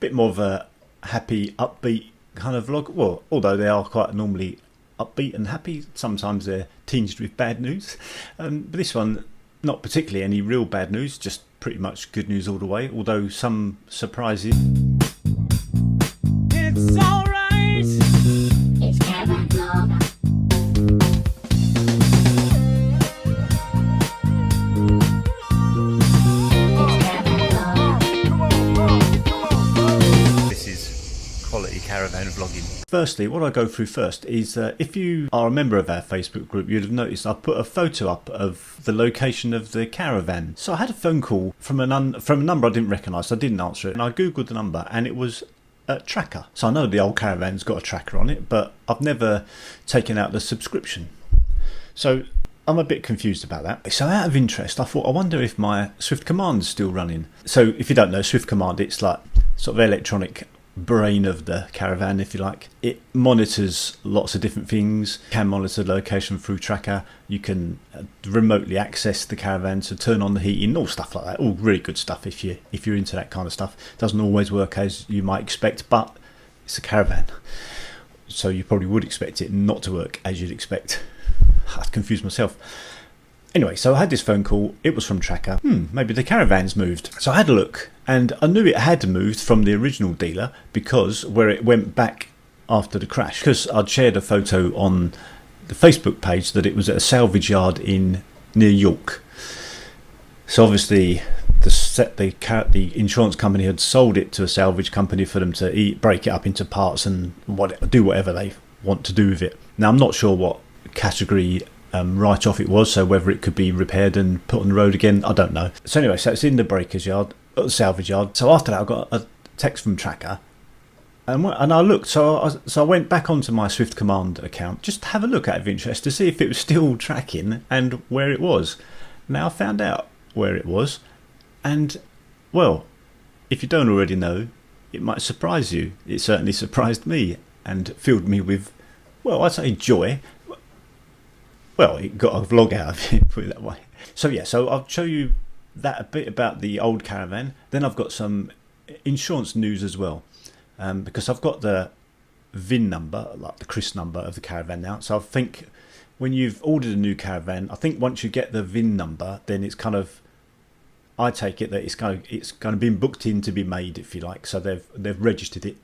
bit more of a happy, upbeat kind of vlog. Well, although they are quite normally upbeat and happy, sometimes they're tinged with bad news. But this one, not particularly any real bad news, just pretty much good news all the way, although some surprises. It's alright. It's Caravan Vlog. This is quality caravan vlogging. Firstly, what I go through first is if you are a member of our Facebook group, you'd have noticed I put a photo up of the location of the caravan. So I had a phone call from a number I didn't recognise, so I didn't answer it, and I googled the number and it was a tracker. So I know the old caravan's got a tracker on it, but I've never taken out the subscription. So I'm a bit confused about that. So out of interest, I thought, I wonder if my Swift Command's still running. So if you don't know, Swift Command, it's like sort of electronic brain of the caravan, if you like. It monitors lots of different things, can monitor location through tracker. You can remotely access the caravan to turn on the heating, all stuff like that. All really good stuff if you're into that kind of stuff. Doesn't always work as you might expect, but it's a caravan, so you probably would expect it not to work as you'd expect. I'd confuse myself. Anyway, so I had this phone call. It was from Tracker. Maybe the caravan's moved. So I had a look, and I knew it had moved from the original dealer because where it went back after the crash. Because I'd shared a photo on the Facebook page that it was at a salvage yard near York. So obviously the insurance company had sold it to a salvage company for them to break it up into parts and do whatever they want to do with it. Now I'm not sure what category write-off it was, so whether it could be repaired and put on the road again, I don't know. So anyway, so it's in the breaker's yard, at the salvage yard. So after that I got a text from Tracker, and I looked, so I went back onto my Swift Command account just to have a look out of interest to see if it was still tracking and where it was. Now I found out where it was, and well, if you don't already know, it might surprise you. It certainly surprised me and filled me with, well, I'd say joy. Well, it got a vlog out of it, put it that way. So yeah, so I'll show you that a bit about the old caravan. Then I've got some insurance news as well, because I've got the VIN number, like the CRIS number of the caravan now. So I think when you've ordered a new caravan, I think once you get the VIN number, then it's kind of, I take it that it's kind of been booked in to be made, if you like. So they've registered it,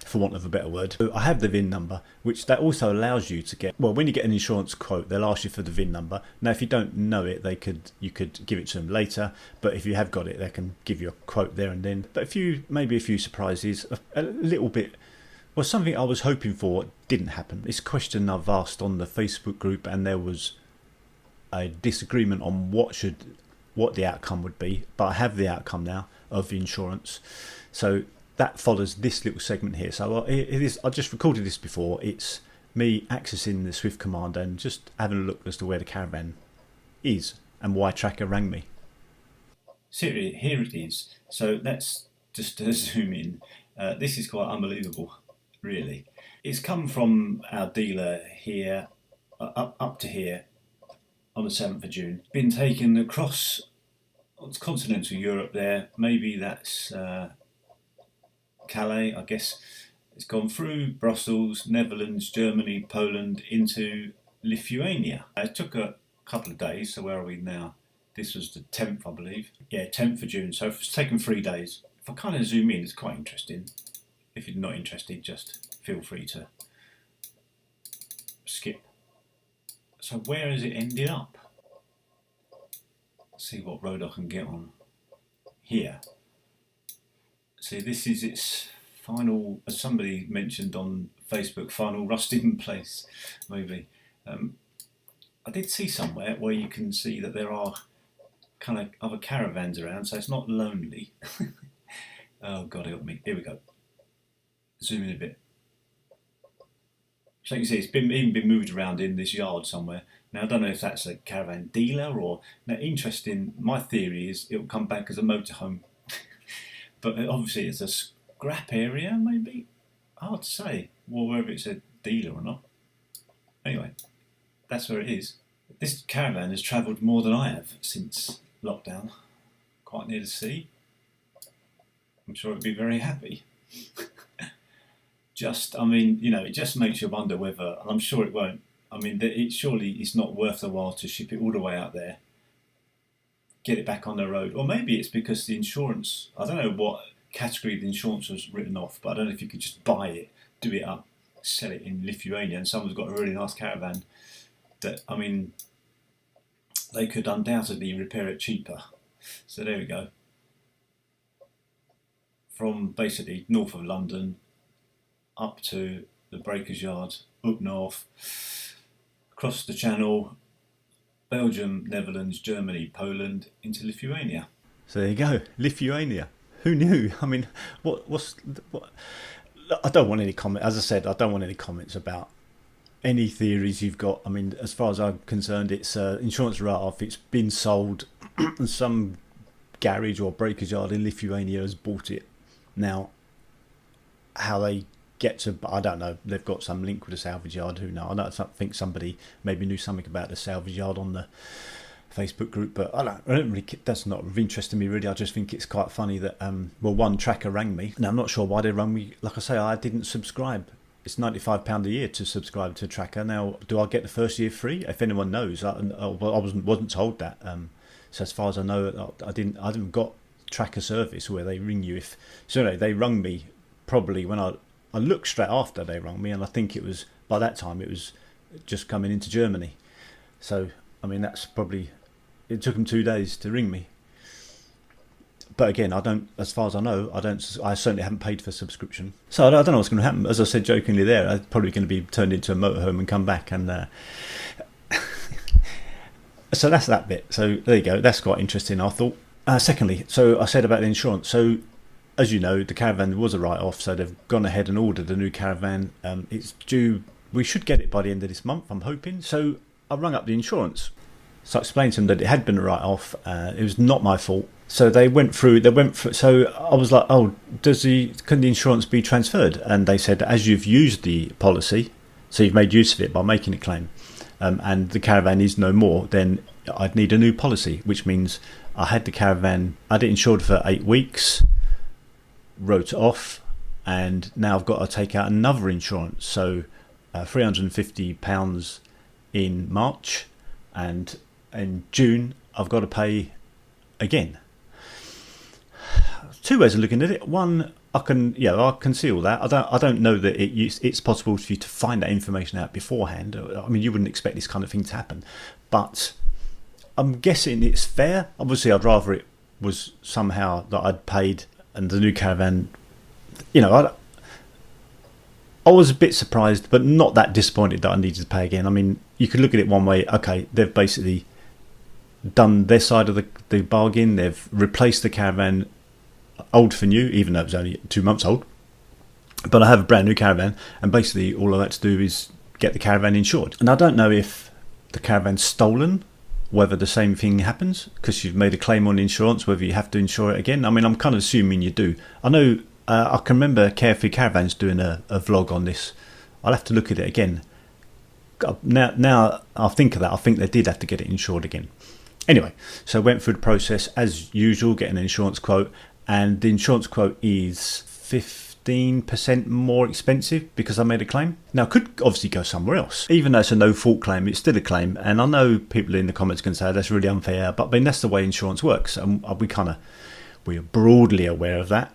for want of a better word. So I have the VIN number, which that also allows you to get, well, when you get an insurance quote, they'll ask you for the VIN number. Now, if you don't know it, you could give it to them later, but if you have got it, they can give you a quote there and then. But maybe a few surprises, a little bit, well, something I was hoping for didn't happen. It's a question I've asked on the Facebook group, and there was a disagreement on what the outcome would be, but I have the outcome now of the insurance. So that follows this little segment here. So I just recorded this before. It's me accessing the Swift Command and just having a look as to where the caravan is and why Tracker rang me. So here it is. So let's just zoom in. This is quite unbelievable, really. It's come from our dealer here, up to here, on the 7th of June. Been taken across continental Europe there. Maybe that's Calais, I guess. It's gone through Brussels, Netherlands, Germany, Poland, into Lithuania. It took a couple of days, so where are we now? This was the 10th, I believe. Yeah, 10th of June, so it's taken 3 days. If I kind of zoom in, it's quite interesting. If you're not interested, just feel free to skip. So where has it ended up? Let's see what road I can get on. Here. See, this is its final, as somebody mentioned on Facebook, final rusting place, maybe. I did see somewhere where you can see that there are kind of other caravans around, so it's not lonely. Oh God, help me. Here we go. Zoom in a bit. So you can see it's even been moved around in this yard somewhere. Now I don't know if that's a caravan dealer or... Now interesting, my theory is it'll come back as a motorhome. But obviously it's a scrap area, maybe? Hard to say, well, whether it's a dealer or not. Anyway, that's where it is. This caravan has travelled more than I have since lockdown. Quite near the sea. I'm sure it'd be very happy. I mean, it just makes you wonder whether, and I'm sure it won't. I mean, surely it's not worth the while to ship it all the way out there, get it back on the road. Or maybe it's because the insurance, I don't know what category the insurance was written off, but I don't know if you could just buy it, do it up, sell it in Lithuania, and someone's got a really nice caravan that, I mean, they could undoubtedly repair it cheaper. So there we go. From basically north of London up to the Breakers Yard, up north, across the Channel, Belgium, Netherlands, Germany, Poland, into Lithuania. So there you go, Lithuania. Who knew? I mean, what? I don't want any comment. As I said, I don't want any comments about any theories you've got. I mean, as far as I'm concerned, it's insurance write-off. It's been sold, and some garage or breakers yard in Lithuania has bought it. Now, how they get to, I don't know. They've got some link with the salvage yard. Who knows? I think somebody maybe knew something about the salvage yard on the Facebook group, but I don't really. That's not of interest to me really. I just think it's quite funny that one tracker rang me. Now I'm not sure why they rang me. Like I say, I didn't subscribe. It's £95 a year to subscribe to a tracker. Now, do I get the first year free? If anyone knows, I wasn't told that. So as far as I know, I didn't got tracker service where they ring you if. So anyway, they rung me probably when I looked straight after they rung me, and I think it was by that time it was just coming into Germany. So I mean that's probably. It took them 2 days to ring me. But again, as far as I know, I certainly haven't paid for subscription. So I don't know what's going to happen. As I said jokingly there, I'm probably going to be turned into a motorhome and come back. And so that's that bit. So there you go. That's quite interesting, I thought. Secondly, so I said about the insurance. So as you know, the caravan was a write-off. So they've gone ahead and ordered a new caravan. It's due. We should get it by the end of this month, I'm hoping. So I rung up the insurance. So I explained to them that it had been a write-off. It was not my fault. So they went through. So I was like, "Oh, can the insurance be transferred?" And they said, "As you've used the policy, so you've made use of it by making a claim, and the caravan is no more, then I'd need a new policy." Which means I had the caravan. I had it insured for 8 weeks, wrote it off, and now I've got to take out another insurance. So £350 in March, and in June I've got to pay again. Two ways of looking at it. One, I can see all that. I don't know that it's possible for you to find that information out beforehand. I mean, you wouldn't expect this kind of thing to happen, but I'm guessing it's fair. Obviously, I'd rather it was somehow that I'd paid and the new caravan. I was a bit surprised, but not that disappointed that I needed to pay again. I mean, you could look at it one way. Okay, they've basically done their side of the bargain. They've replaced the caravan old for new, even though it was only 2 months old. But I have a brand new caravan, and basically all I had to do is get the caravan insured. And I don't know if the caravan's stolen, whether the same thing happens, because you've made a claim on insurance, whether you have to insure it again. I mean, I'm kind of assuming you do. I know, I can remember Carefree Caravans doing a vlog on this. I'll have to look at it again. Now I'll think of that. I think they did have to get it insured again. Anyway, so I went through the process as usual, getting an insurance quote, and the insurance quote is 15% more expensive because I made a claim. Now, I could obviously go somewhere else. Even though it's a no-fault claim, it's still a claim, and I know people in the comments can say that's really unfair, but I mean, that's the way insurance works, and we are broadly aware of that.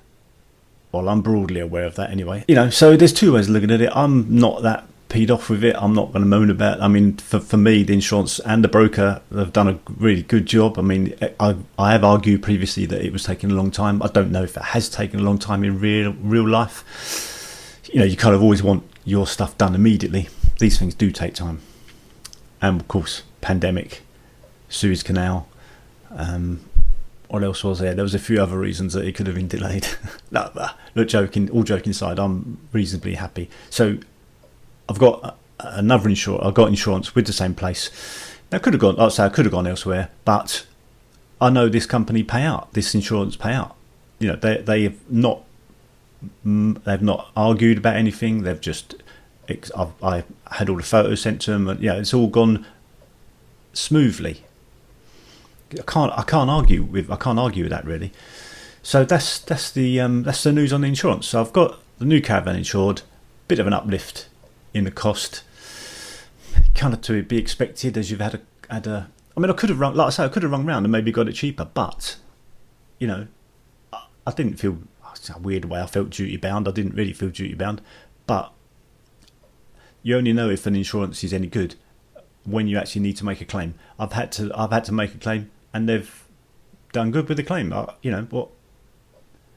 Well, I'm broadly aware of that anyway. So there's two ways of looking at it. I'm not that peed off with it. I'm not going to moan about it. I mean, for me, the insurance and the broker have done a really good job. I mean, I have argued previously that it was taking a long time. I don't know if it has taken a long time in real life. You kind of always want your stuff done immediately. These things do take time. And of course, pandemic, Suez Canal. What else was there? There was a few other reasons that it could have been delayed. All joking aside, I'm reasonably happy. So I've got another insurance. I've got insurance with the same place. Now, I could have gone elsewhere, but I know this company pay out. This insurance pay out. They've not argued about anything. They've just. I had all the photos sent to them, and it's all gone smoothly. I can't argue with that really. So that's the news on the insurance. So I've got the new caravan insured, bit of an uplift in the cost, kind of to be expected as you've had a. I mean, I could have rung, like I say, I could have rung round and maybe got it cheaper, but you know, I didn't feel. It's a weird way I felt duty bound. I didn't really feel duty bound, but you only know if an insurance is any good when you actually need to make a claim. I've had to make a claim, and they've done good with the claim. You know what?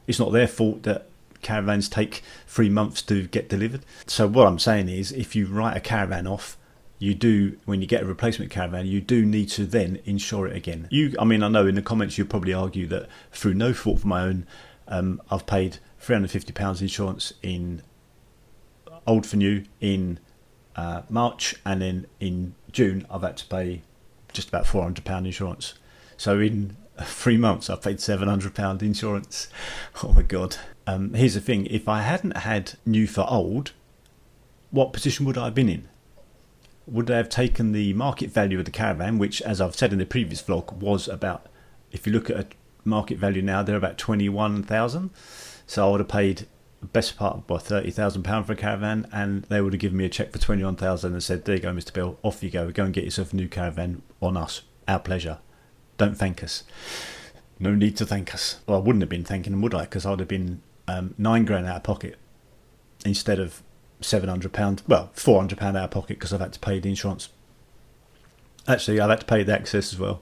It's not their fault that caravans take 3 months to get delivered. So what I'm saying is, if you write a caravan off, you do, when you get a replacement caravan, you do need to then insure it again. I mean, I know in the comments you'll probably argue that through no fault of my own, I've paid £350 insurance in old for new in March, and then in June I've had to pay just about £400 insurance. So in 3 months I've paid £700 insurance. Oh my god. Here's the thing, if I hadn't had new for old, what position would I have been in? Would they have taken the market value of the caravan, which, as I've said in the previous vlog, was about, if you look at a market value now, they're about 21,000. So I would have paid the best part of £30,000 for a caravan, and they would have given me a cheque for 21,000 and said, there you go, Mr. Bill, off you go and get yourself a new caravan on us, our pleasure. Don't thank us. No need to thank us. Well, I wouldn't have been thanking them, would I? Because I would have been £9,000 out of pocket instead of £700. Well, £400 out of pocket because I've had to pay the insurance. Actually, I've had to pay the excess as well.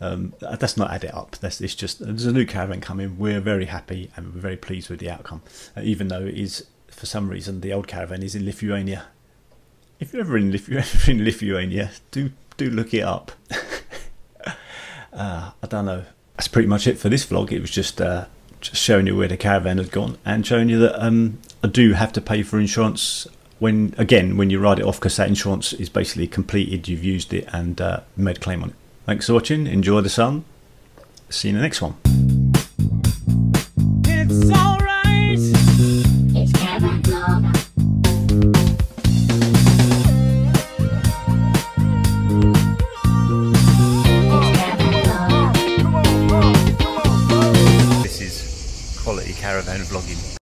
That's not add it up. It's just, there's a new caravan coming. We're very happy and we're very pleased with the outcome, even though it is, for some reason, the old caravan is in Lithuania. If you're ever in Lithuania, do look it up. I don't know. That's pretty much it for this vlog. It was just showing you where the caravan had gone and showing you that I do have to pay for insurance when you write it off, because that insurance is basically completed. You've used it and made a claim on it. Thanks for watching. Enjoy the sun. See you in the next one.